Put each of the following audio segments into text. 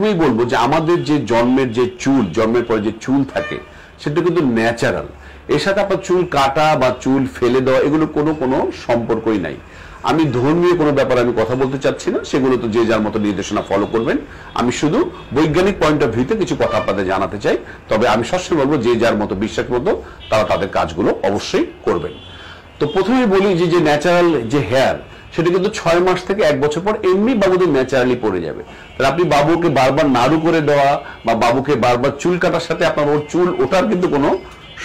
আমি বলবো যে আমাদের যে জন্মের যে চুল, জন্মের পরে যে চুল থাকে সেটা কিন্তু ন্যাচারাল। এর সাথে আপনার চুল কাটা বা চুল ফেলে দেওয়া এগুলো কোনো সম্পর্কই নাই। আমি ধর্মীয় কোনো ব্যাপারে আমি কথা বলতে চাচ্ছি না, সেগুলো তো যে যার মতো নির্দেশনা ফলো করবেন। আমি শুধু বৈজ্ঞানিক পয়েন্ট অফ ভিউতে কিছু কথা আপনাদের জানাতে চাই। তবে আমি সবসময় বলবো যে যার মতো বিশ্বাস মতো তারা তাদের কাজগুলো অবশ্যই করবেন। তো প্রথমেই বলি যে ন্যাচারাল যে হেয়ার সেটা কিন্তু 6 মাস থেকে 1 বছর পর এমনি বাবুদের ন্যাচারালি পড়ে যাবে। তাহলে আপনি বাবুকে বারবার নাড়ু করে দেওয়া বা বাবুকে বারবার চুল কাটার সাথে আপনার ওর চুল ওঠার কিন্তু কোনো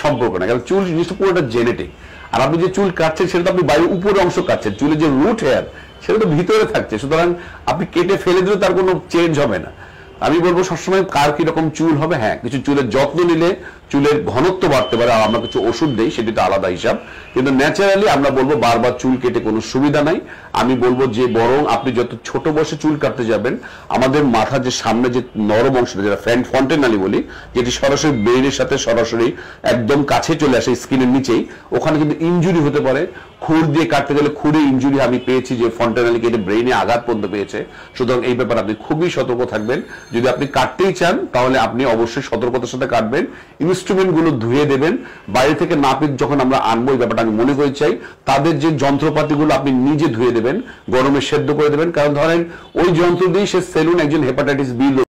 সম্পর্ক না, কারণ চুল জিনিসটা পুরোটা জেনেটিক। আর আপনি যে চুল কাটছেন সেটা তো আপনি বায়ুর উপরের অংশ কাটছেন, চুলের যে রুট হেয়ার সেটা তো ভিতরে থাকছে, সুতরাং আপনি কেটে ফেলে দিলে তার কোনো চেঞ্জ হবে না। আমি বলবো সবসময় কার কিরকম চুল হবে, হ্যাঁ কিছু চুলের যত্ন নিলে চুলের ঘনত্ব বাড়তে পারে, আর আমরা কিছু ওষুধ দেই সেটি তো আলাদা হিসাব, কিন্তু ন্যাচারালি আমরা বলবো বারবার চুল কেটে কোনো সুবিধা নাই। আমি বলবো যে বরং আপনি যত ছোট বয়সে চুল কাটতে যাবেন, আমাদের মাথার যে সামনে যে নরম অংশটা যেটা ফন্টেনালি বলি, যেটি সরাসরি ব্রেনের সাথে সরাসরি একদম কাছে চলে আসে স্কিনের নিচেই, ওখানে কিন্তু ইনজুরি হতে পারে। খুর দিয়ে কাটতে গেলে খুরে ইনজুরি আমি পেয়েছি, যে ফন্টেনালি কেটে ব্রেনে আঘাত পর্যন্ত পেয়েছে। সুতরাং এই ব্যাপারে আপনি খুবই সতর্ক থাকবেন। যদি আপনি কাটতেই চান তাহলে আপনি অবশ্যই সতর্কতার সাথে কাটবেন, ইনস্ট্রুমেন্ট গুলো ধুয়ে দেবেন। বাইরে থেকে নাপিত যখন আমরা আনবো, এই ব্যাপারটা আমি মনে করে চাই, তাদের যে যন্ত্রপাতিগুলো আপনি নিজে ধুয়ে দেবেন, গরমে সেদ্ধ করে দেবেন, কারণ ধরেন ওই যন্ত্র দিয়ে সে সেলুন একজন হেপাটাইটিস বি